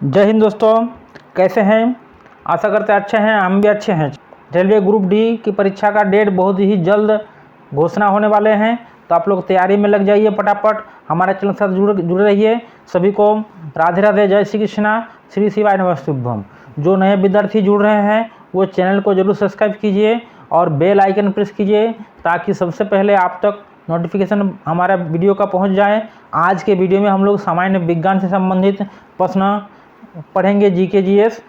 जय हिंद दोस्तों, कैसे हैं? आशा करते हैं अच्छे हैं। हम भी अच्छे हैं। रेलवे ग्रुप डी की परीक्षा का डेट बहुत ही जल्द घोषणा होने वाले हैं, तो आप लोग तैयारी में लग जाइए फटाफट। हमारे चैनल के साथ जुड़े रहिए। सभी को राधे राधे, जय श्री कृष्णा, श्री शिवाय नमः शुभम। जो नए विद्यार्थी जुड़ रहे हैं वो चैनल को जरूर सब्सक्राइब कीजिए और बेल आइकन प्रेस कीजिए ताकि सबसे पहले आप तक नोटिफिकेशन हमारा वीडियो का पहुंच जाए। आज के वीडियो में हम लोग सामान्य विज्ञान से संबंधित प्रश्न पढ़ेंगे, जीके जीएस।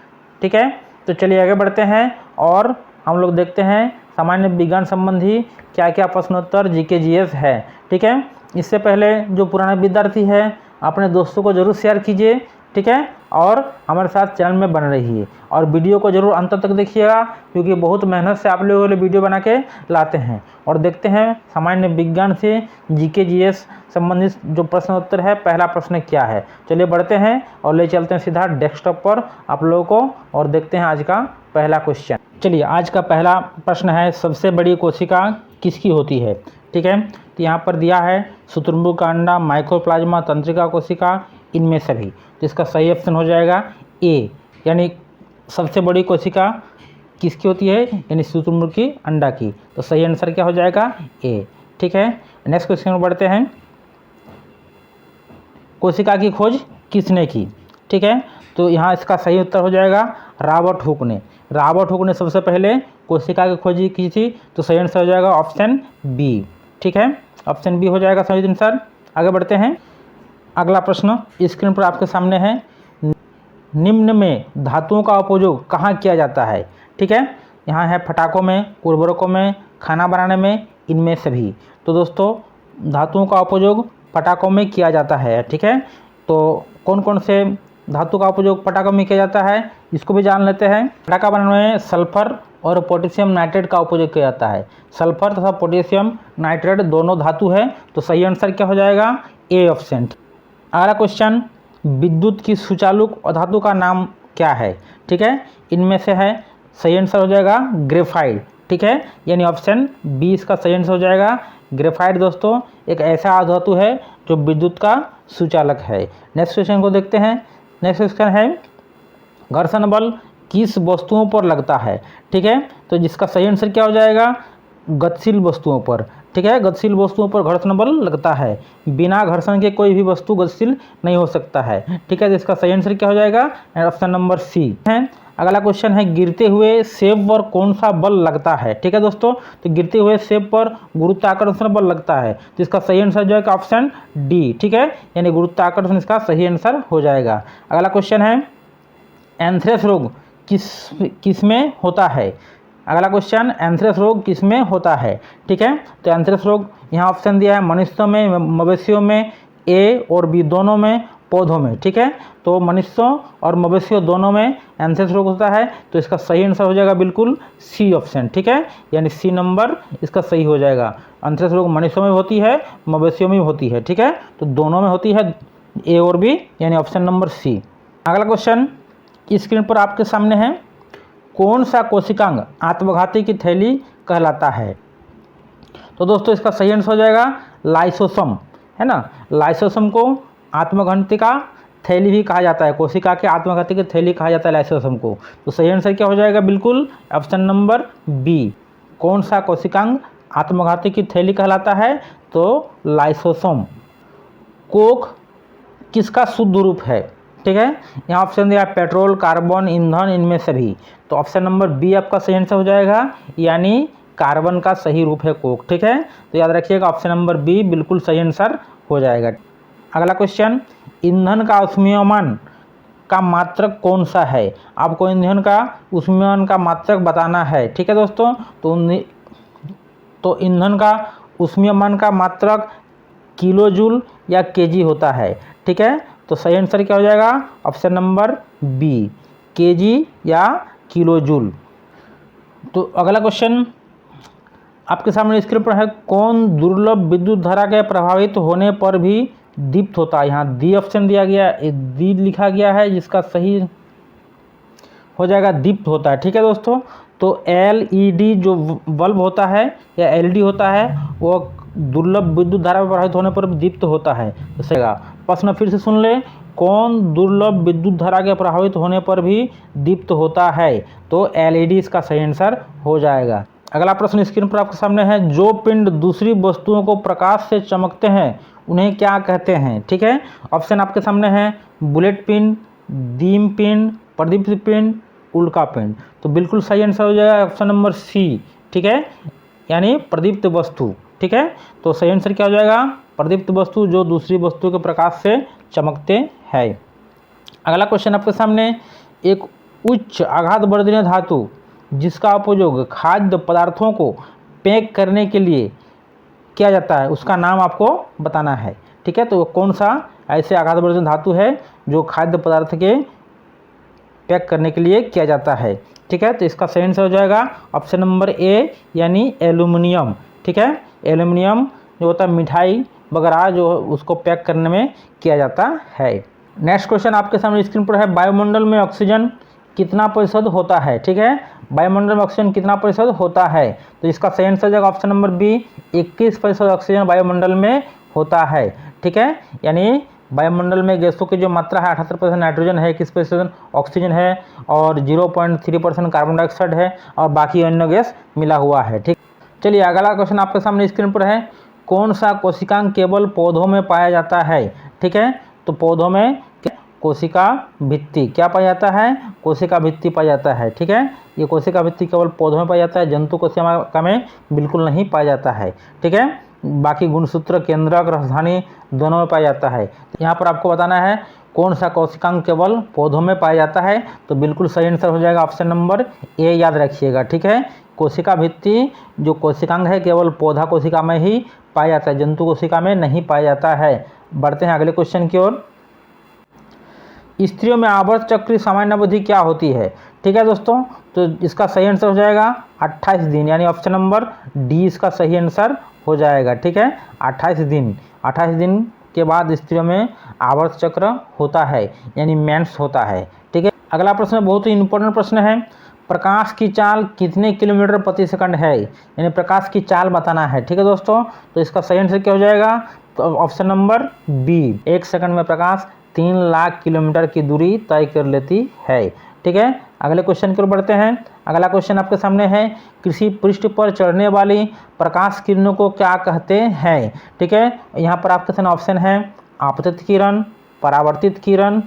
ठीक है, तो चलिए आगे बढ़ते हैं और हम लोग देखते हैं सामान्य विज्ञान संबंधी क्या क्या प्रश्नोत्तर जीके जीएस है। ठीक है, इससे पहले जो पुराने विद्यार्थी है अपने दोस्तों को जरूर शेयर कीजिए। ठीक है, और हमारे साथ चैनल में बने रहिए और वीडियो को जरूर अंत तक देखिएगा क्योंकि बहुत मेहनत से आप लोगों के लिए वीडियो बना के लाते हैं। और देखते हैं सामान्य विज्ञान से जीके जीएस संबंधित जो प्रश्न उत्तर है, पहला प्रश्न क्या है। चलिए बढ़ते हैं और ले चलते हैं सीधा डेस्कटॉप पर आप लोगों को और देखते हैं आज का पहला क्वेश्चन। चलिए, आज का पहला प्रश्न है, सबसे बड़ी कोशिका किसकी होती है। ठीक है, तो यहाँ पर दिया है शुतुरमुर्ग का अंडा, माइक्रोप्लाज्मा, तंत्रिका कोशिका, इनमें सभी। तो इसका सही ऑप्शन हो जाएगा ए, यानी सबसे बड़ी कोशिका किसकी होती है, यानी शुतुरमुर्ग की अंडा की। तो सही आंसर क्या हो जाएगा, ए। ठीक है, नेक्स्ट क्वेश्चन में बढ़ते हैं। कोशिका की खोज किसने की। ठीक है, तो यहाँ इसका सही उत्तर हो जाएगा रॉबर्ट हुक ने। रॉबर्ट हुक ने सबसे पहले कोशिका की खोज की थी, तो सही आंसर हो जाएगा ऑप्शन बी। ठीक है, ऑप्शन बी हो जाएगा सही आंसर। आगे बढ़ते हैं। अगला प्रश्न स्क्रीन पर आपके सामने है, निम्न में धातुओं का उपयोग कहाँ किया जाता है। ठीक है, यहाँ है पटाखों में, उर्वरकों में, खाना बनाने में, इनमें सभी। तो दोस्तों धातुओं का उपयोग पटाखों में किया जाता है। ठीक है, तो कौन कौन से धातु का उपयोग पटाखों में किया जाता है इसको भी जान लेते हैं। पटाखा बनाने में सल्फर और पोटेशियम नाइट्रेट का उपयोग किया जाता है। सल्फर तथा पोटेशियम नाइट्रेट दोनों धातु है, तो सही आंसर क्या हो जाएगा, ए ऑप्शन। अगला क्वेश्चन, विद्युत की सुचालक धातु का नाम क्या है। ठीक है, इनमें से है, सही आंसर हो जाएगा ग्रेफाइट। ठीक है, यानी ऑप्शन बी इसका सही आंसर हो जाएगा। ग्रेफाइट दोस्तों एक ऐसा धातु है जो विद्युत का सुचालक है। नेक्स्ट क्वेश्चन को देखते हैं। नेक्स्ट क्वेश्चन है, घर्षण बल किस वस्तुओं पर लगता है। ठीक है, तो जिसका सही आंसर क्या हो जाएगा, गतिशील वस्तुओं पर। ठीक है, गतिशील वस्तुओं पर घर्षण बल लगता है। बिना घर्षण के कोई भी वस्तु गतिशील नहीं हो सकता है। ठीक है, तो इसका सही आंसर क्या हो जाएगा, ऑप्शन नंबर सी है। अगला क्वेश्चन है, गिरते हुए सेब पर कौन सा बल लगता है। ठीक है दोस्तों, तो गिरते हुए सेब पर गुरुत्वाकर्षण बल लगता है, तो इसका सही आंसर जो है ऑप्शन डी। ठीक है, यानी गुरुत्वाकर्षण इसका सही आंसर हो जाएगा। अगला क्वेश्चन है, एंथ्रेक्स रोग किस में होता है। अगला क्वेश्चन, एंथ्रेक्स रोग किस में होता है। ठीक है, तो एंथ्रेक्स रोग यहाँ ऑप्शन दिया है मनुष्यों में, मवेशियों में, ए और बी दोनों में, पौधों में। ठीक है, तो मनुष्यों और मवेशियों दोनों में एंथ्रेक्स रोग होता है, तो इसका सही आंसर हो जाएगा बिल्कुल सी ऑप्शन। ठीक है, यानी सी नंबर इसका सही हो जाएगा। एंथ्रेक्स रोग मनुष्यों में होती है, मवेशियों में होती है। ठीक है, तो दोनों में होती है, ए और बी, यानी ऑप्शन नंबर सी। अगला क्वेश्चन स्क्रीन पर आपके सामने है, कौन सा कोशिकांग आत्मघाती की थैली कहलाता है। तो दोस्तों इसका सही आंसर हो जाएगा लाइसोसोम, है ना। लाइसोसोम को आत्मघाती का थैली भी कहा जाता है, कोशिका के आत्मघाती की थैली कहा जाता है लाइसोसोम को। तो सही आंसर क्या हो जाएगा, बिल्कुल ऑप्शन नंबर बी। कौन सा कोशिकांग आत्मघाती की थैली कहलाता है, तो लाइसोसोम। कोक किसका शुद्ध रूप है। ठीक है, यहाँ ऑप्शन दिया पेट्रोल, कार्बन, ईंधन, इनमें सभी। तो ऑप्शन नंबर बी आपका सही आंसर हो जाएगा, यानी कार्बन का सही रूप है कोक। ठीक है, तो याद रखिएगा ऑप्शन नंबर बी बिल्कुल सही आंसर हो जाएगा। अगला क्वेश्चन, ईंधन का ऊष्मीयमान का मात्रक कौन सा है। आपको ईंधन का ऊष्मीयमान का मात्रक बताना है। ठीक है दोस्तों, तो ईंधन का ऊष्मीयमान का मात्रक किलो जूल या केजी होता है। ठीक है, तो सही आंसर क्या हो जाएगा, ऑप्शन नंबर बी, केजी या किलो जूल। तो अगला क्वेश्चन आपके सामने स्क्रीन पर है, कौन दुर्लभ विद्युत धारा के प्रभावित होने पर भी दीप्त होता है। यहाँ डी ऑप्शन दिया गया, डी लिखा गया है, जिसका सही हो जाएगा दीप्त होता है। ठीक है दोस्तों, तो एलईडी जो बल्ब होता है या एलईडी होता है वो दुर्लभ विद्युत धारा में प्रवाहित होने पर दीप्त होता है? तो सही होगा। प्रश्न फिर से सुन ले, कौन दुर्लभ विद्युत धारा के प्रभावित होने पर भी दीप्त होता है? तो एलईडी इसका सही आंसर हो जाएगा। अगला प्रश्न स्क्रीन पर आपके सामने है, जो पिंड दूसरी वस्तुओं को प्रकाश से चमकते हैं उन्हें क्या कहते हैं? ठीक है, ऑप्शन आपके सामने है, बुलेट पिंड, दीम पिंड, प्रदीप्त पिंड, उल्का पिंड। तो बिल्कुल सही आंसर हो जाएगा ऑप्शन नंबर सी। ठीक है, यानी प्रदीप्त वस्तु। ठीक है, तो सही आंसर क्या हो जाएगा? प्रदीप्त वस्तु जो दूसरी वस्तु के प्रकाश से चमकते हैं। अगला क्वेश्चन आपके सामने, एक उच्च आघातवर्धनीय धातु जिसका उपयोग खाद्य पदार्थों को पैक करने के लिए किया जाता है, उसका नाम आपको बताना है। ठीक है, तो कौन सा ऐसे आघातवर्धनीय धातु है जो खाद्य पदार्थ के पैक करने के लिए किया जाता है? ठीक है, तो इसका सही आंसर हो जाएगा ऑप्शन नंबर ए, यानी एल्यूमिनियम। ठीक है, एल्यूमिनियम जो होता है मिठाई वगैरह जो उसको पैक करने में किया जाता है। नेक्स्ट क्वेश्चन आपके सामने स्क्रीन पर है, वायुमंडल में ऑक्सीजन कितना प्रतिशत होता है? ठीक है, वायुमंडल में ऑक्सीजन कितना प्रतिशत होता है? तो इसका सही आंसर हो जाएगा ऑप्शन नंबर बी, 21% ऑक्सीजन वायुमंडल में होता है। ठीक है, यानी वायुमंडल में गैसों की जो मात्रा है 78% नाइट्रोजन है, 21% ऑक्सीजन है और 0.3% कार्बन डाइऑक्साइड है और बाकी अन्य गैस मिला हुआ है। ठीक, चलिए अगला क्वेश्चन आपके सामने स्क्रीन पर है, कौन सा कोशिकांग केवल पौधों में पाया जाता है? ठीक है, तो पौधों में कोशिका भित्ति क्या पाया जाता है? कोशिका भित्ति पाया जाता है। ठीक है, ये कोशिका भित्ति केवल पौधों में पाया जाता है, जंतु कोशिका में बिल्कुल नहीं पाया जाता है। ठीक है, बाकी गुणसूत्र, केंद्रक, राजधानी दोनों में पाया जाता है। यहाँ पर आपको बताना है कौन सा कोशिकांग केवल पौधों में पाया जाता है, तो बिल्कुल सही आंसर हो जाएगा ऑप्शन नंबर ए, याद रखिएगा। ठीक है, कोशिका भित्ति जो कोशिकांग है केवल पौधा कोशिका में ही पाया जाता है, जंतु कोशिका में नहीं पाया जाता है। बढ़ते हैं अगले क्वेश्चन की ओर। स्त्रियों में आवर्त चक्र सामान्य अवधि क्या होती है? ठीक है दोस्तों, तो इसका सही आंसर हो जाएगा 28 दिन, यानी ऑप्शन नंबर डी इसका सही आंसर हो जाएगा। ठीक है, 28 दिन, 28 दिन के बाद स्त्रियों में आवर्त चक्र होता है, यानी मेंस होता है। ठीक है, अगला प्रश्न बहुत ही इंपॉर्टेंट प्रश्न है, प्रकाश की चाल कितने किलोमीटर प्रति सेकंड है? यानी प्रकाश की चाल बताना है। ठीक है दोस्तों, तो इसका सही आंसर क्या हो जाएगा? तो ऑप्शन नंबर बी, 1 सेकंड में प्रकाश 3 लाख किलोमीटर की दूरी तय कर लेती है। ठीक है, अगले क्वेश्चन की ओर बढ़ते हैं। अगला क्वेश्चन आपके सामने है, किसी पृष्ठ पर चढ़ने वाली प्रकाश किरणों को क्या कहते हैं? ठीक है, यहाँ पर आपके सामने ऑप्शन है, आपतित किरण, परावर्तित किरण,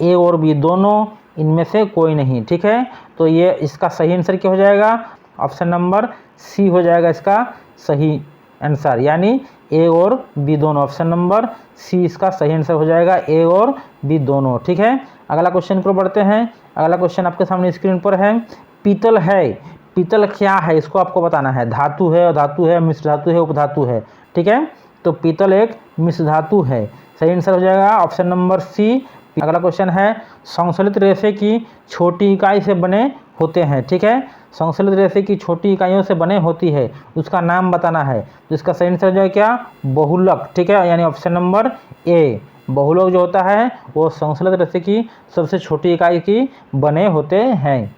ए और बी दोनों, इनमें से कोई नहीं। ठीक है, तो ये इसका सही आंसर क्या हो जाएगा? ऑप्शन नंबर सी हो जाएगा इसका सही आंसर, यानी ए और बी दोनों। ऑप्शन नंबर सी इसका सही आंसर हो जाएगा, ए और बी दोनों। ठीक है, अगला क्वेश्चन को बढ़ते हैं। अगला क्वेश्चन आपके सामने स्क्रीन पर है, पीतल है, पीतल क्या है इसको आपको बताना है। धातु है, अधातु है, मिश्र धातु है, उपधातु है। ठीक है, तो पीतल एक मिश्र धातु है, सही आंसर हो जाएगा ऑप्शन नंबर सी। अगला क्वेश्चन है, संश्लेषित रेशे की छोटी इकाई से बने होते हैं। ठीक है, संश्लेषित रेशे की छोटी इकाइयों से बने होती है, उसका नाम बताना है। तो इसका सही आंसर जो है क्या? बहुलक। ठीक है, यानी ऑप्शन नंबर ए, बहुलक जो होता है वो संश्लेषित रेशे की सबसे छोटी इकाई की बने होते हैं।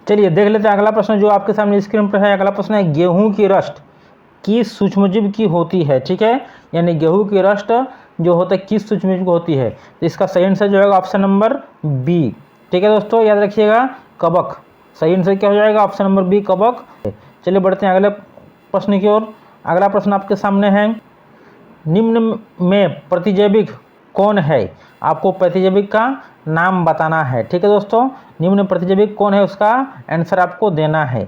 चलिए देख लेते हैं अगला प्रश्न जो आपके सामने स्क्रीन पर है। अगला प्रश्न है, गेहूं की रस्ट किस सूक्ष्मजीव की होती है? ठीक है, यानी गेहूं की रस्ट जो होता है किस सूक्ष्मजीव की होती है? तो इसका सही आंसर जो होगा ऑप्शन नंबर बी। ठीक है दोस्तों, याद रखिएगा, कवक। सही आंसर क्या हो जाएगा? ऑप्शन नंबर बी, कवक। चलिए बढ़ते हैं अगले प्रश्न की ओर। अगला प्रश्न आपके सामने है, निम्न में प्रतिजैविक कौन है? आपको प्रतिजैविक का नाम बताना है। ठीक है दोस्तों, निम्न प्रतिजैविक कौन है उसका आंसर आपको देना है।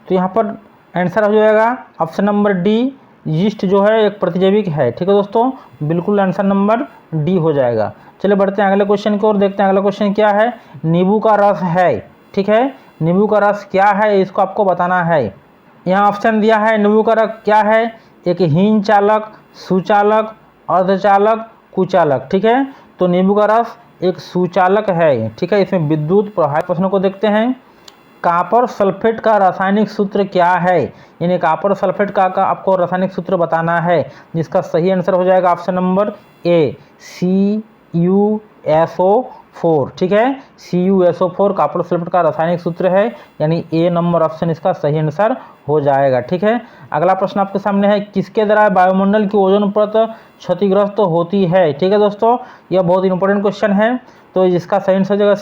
तो यहाँ पर आंसर हो जाएगा ऑप्शन नंबर डी, यीस्ट जो है एक प्रतिजैविक है। ठीक है दोस्तों, बिल्कुल आंसर नंबर डी हो जाएगा। चलिए बढ़ते हैं अगले क्वेश्चन की ओर, देखते हैं अगला क्वेश्चन क्या है। नींबू का रस है, ठीक है, नींबू का रस क्या है इसको आपको बताना है। यहाँ ऑप्शन दिया है, नींबू का रस क्या है? एक हीन चालक, सुचालक, अर्धचालक, कुचालक। ठीक है, तो नींबू का रस एक सुचालक है। ठीक है, इसमें विद्युत प्रवाह। प्रश्नों को देखते हैं, कॉपर सल्फेट का रासायनिक सूत्र क्या है? यानी कॉपर सल्फेट का आपको रासायनिक सूत्र बताना है, जिसका सही आंसर हो जाएगा ऑप्शन नंबर ए, CuSO4। 4, ठीक है। CuSO4 कॉपर सल्फेट का रासायनिक सूत्र है, यानी ए नंबर ऑप्शन इसका सही आंसर हो जाएगा, ठीक है। अगला प्रश्न आपके सामने है, किसके द्वारा वायुमंडल की ओजोन परत क्षतिग्रस्त होती है, ठीक है दोस्तों। यह बहुत इंपॉर्टेंट क्वेश्चन है, तो इसका सही आंसर हो जाएगा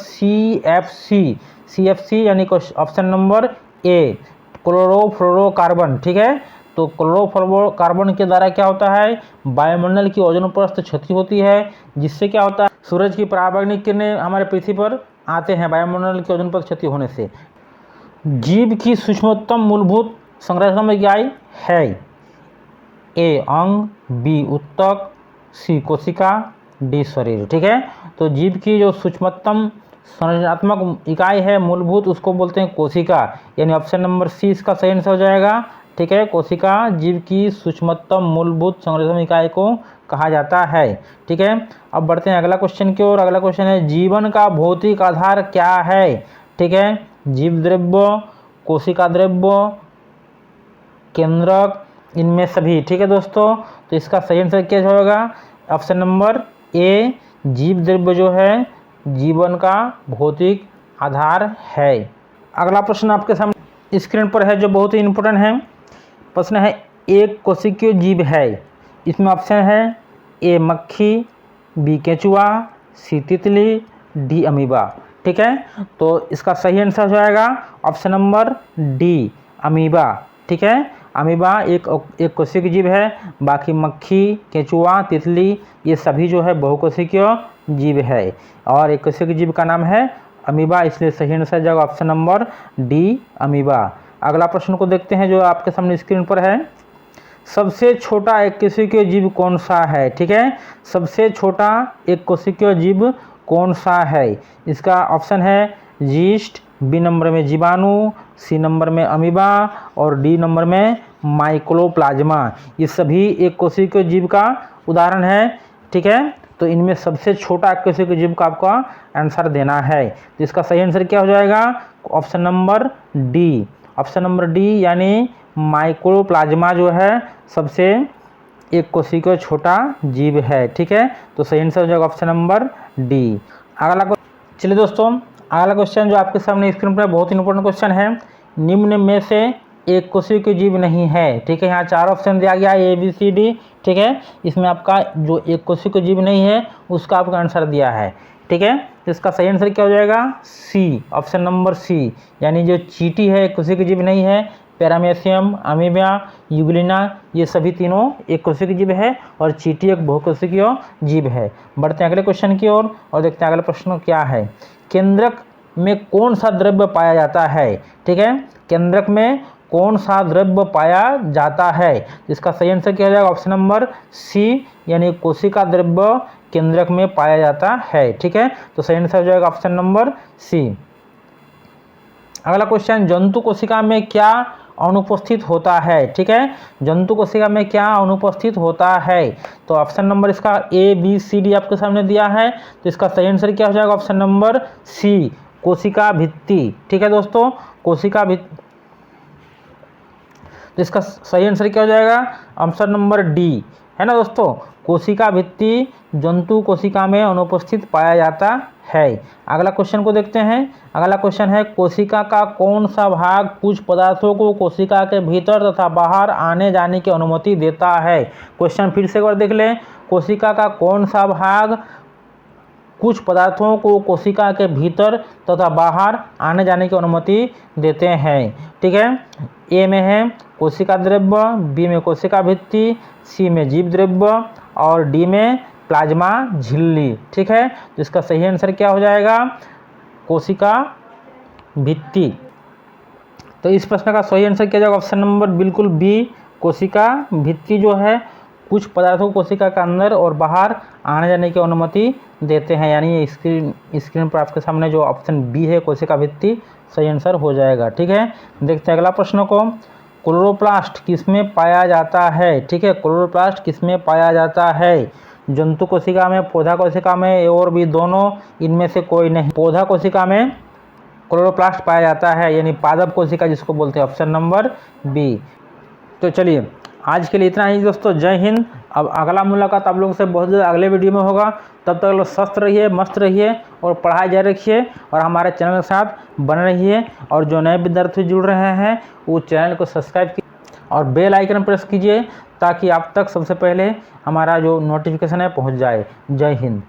CFC यानी ऑप्शन नंबर ए, क्लोरोफ्लोरोकार्बन, ठीक है। तो क्लोरोफ्लोरोकार्बन के द्वारा क्या होता है, वायुमंडल की ओजोन परत क्षति होती है, जिससे क्या होता है, सूरज की पराबैंगनी किरणें हमारे पृथ्वी पर आते हैं वायुमंडल की ओजोन परत क्षति होने से। जीव की सूक्ष्मतम मूलभूत संरचना में क्या है, ए अंग, बी उत्तक, सी कोशिका, डी शरीर, ठीक है। तो जीव की जो सूक्ष्मतम संरचनात्मक इकाई है मूलभूत, उसको बोलते हैं कोशिका, यानी ऑप्शन नंबर सी इसका सही आंसर हो जाएगा, ठीक है। कोशिका जीव की सूक्ष्मतम मूलभूत संरचनात्मक इकाई को कहा जाता है, ठीक है। अब बढ़ते हैं अगला क्वेश्चन की ओर। अगला क्वेश्चन है, जीवन का भौतिक आधार क्या है, ठीक है। जीव द्रव्य, कोशिका द्रव्य, केंद्रक, इनमें सभी, ठीक है दोस्तों। तो इसका सही आंसर क्या होगा, ऑप्शन नंबर ए, जीव द्रव्य जो है जीवन का भौतिक आधार है। अगला प्रश्न आपके सामने स्क्रीन पर है, जो बहुत ही इंपॉर्टेंट है। प्रश्न है, एक कोशिकीय जीव है, इसमें ऑप्शन है ए मक्खी, बी केंचुआ, सी तितली, डी अमीबा, ठीक है। तो इसका सही आंसर हो जाएगा ऑप्शन नंबर डी, अमीबा, ठीक है। अमीबा एक कोशिकीय जीव है, बाकी मक्खी, केंचुआ, तितली ये सभी जो है बहुकोशिकीय जीव है, और एक कोशिकीय जीव का नाम है अमीबा, इसलिए सही आंसर जाएगा ऑप्शन नंबर डी, अमीबा। अगला प्रश्न को देखते हैं, जो आपके सामने स्क्रीन पर है। सबसे छोटा एक कोशिकीय जीव कौन सा है, ठीक है। सबसे छोटा एक कोशिकीय जीव कौन सा है, इसका ऑप्शन है यीस्ट, बी नंबर में जीवाणु, सी नंबर में अमीबा और डी नंबर में माइकोप्लाज्मा। ये सभी एक कोशिकीय जीव का उदाहरण है, ठीक है। तो इनमें सबसे छोटा कोशिकीय जीव का आपका आंसर देना है, तो इसका सही आंसर क्या हो जाएगा, option number D, option number D, यानी माइकोप्लाज्मा जो है सबसे एक कोशिकीय छोटा जीव है, ठीक है। तो सही आंसर हो जाएगा ऑप्शन नंबर डी। अगला चलिए दोस्तों, अगला क्वेश्चन जो आपके सामने स्क्रीन पर बहुत इंपॉर्टेंट क्वेश्चन है, निम्न में से एक कोशिकीय जीव नहीं है, ठीक है। यहाँ 4 ऑप्शन दिया गया है, ए बी सी डी, ठीक है। इसमें आपका जो एक कोशिकीय जीव नहीं है उसका आपका आंसर दिया है, ठीक है। तो इसका सही आंसर क्या हो जाएगा, सी, ऑप्शन नंबर सी, यानी जो चींटी है एक कोशिकीय जीव नहीं है, पैरामेशियम, अमीबा, यूग्लिना ये सभी तीनों एक कोशिकीय जीव है, और चींटी एक बहुकोशिकीय जीव है। बढ़ते हैं अगले क्वेश्चन की ओर और देखते हैं अगला प्रश्न क्या है। केंद्रक में कौन सा द्रव्य पाया जाता है, ठीक है। केंद्रक में कौन सा द्रव्य पाया जाता है, इसका सही आंसर क्या हो जाएगा, ऑप्शन नंबर सी, यानी कोशिका द्रव्य केंद्रक में पाया जाता है, ठीक है। तो सही आंसर हो जाएगा ऑप्शन नंबर सी। अगला क्वेश्चन, जंतु कोशिका में क्या अनुपस्थित होता है, ठीक है। जंतु कोशिका में क्या अनुपस्थित होता है, तो ऑप्शन नंबर इसका ए बी सी डी आपके सामने दिया है, तो इसका सही आंसर क्या हो जाएगा, ऑप्शन नंबर सी, कोशिका भित्ति, ठीक है दोस्तों, कोशिका भित्ति। तो इसका सही आंसर क्या हो जाएगा, ऑप्शन नंबर डी, है ना दोस्तों, कोशिका भित्ति जंतु कोशिका में अनुपस्थित पाया जाता है। अगला क्वेश्चन को देखते हैं। अगला क्वेश्चन है, कोशिका का कौन सा भाग कुछ पदार्थों को कोशिका के भीतर तथा बाहर आने जाने की अनुमति देता है। क्वेश्चन फिर से एक बार देख लें, कोशिका का कौन सा भाग कुछ पदार्थों को कोशिका के भीतर तथा बाहर आने जाने की अनुमति देते हैं, ठीक है। ए में है कोशिका द्रव्य, बी में कोशिका भित्ति, सी में जीव द्रव्य और डी में प्लाज्मा झिल्ली, ठीक है। तो इसका सही आंसर क्या हो जाएगा, कोशिका भित्ति। तो इस प्रश्न का सही आंसर क्या जाएगा, ऑप्शन नंबर बिल्कुल बी, कोशिका भित्ति जो है कुछ पदार्थों को कोशिका के अंदर और बाहर आने जाने की अनुमति देते हैं, यानी स्क्रीन पर आपके सामने जो ऑप्शन बी है कोशिका भित्ति सही आंसर हो जाएगा, ठीक है। देखते हैं अगला प्रश्न को। क्लोरोप्लास्ट किसमें पाया जाता है, ठीक है। क्लोरोप्लास्ट किसमें पाया जाता है, जंतु कोशिका में, पौधा कोशिका में और भी दोनों, इनमें से कोई नहीं। पौधा कोशिका में क्लोरोप्लास्ट पाया जाता है, यानी पादप कोशिका जिसको बोलते हैं, ऑप्शन नंबर बी। तो चलिए आज के लिए इतना ही दोस्तों, जय हिंद। अब अगला मुलाकात आप लोगों से बहुत जल्द अगले वीडियो में होगा। तब तक लोग स्वस्थ रहिए, मस्त रहिए और पढ़ाई जारी रखिए और हमारे चैनल के साथ बने रहिए। और जो नए विद्यार्थी जुड़ रहे हैं वो चैनल को सब्सक्राइब कीजिए और बेल आइकन प्रेस कीजिए ताकि आप तक सबसे पहले हमारा जो नोटिफिकेशन है पहुंच जाए। जय हिंद।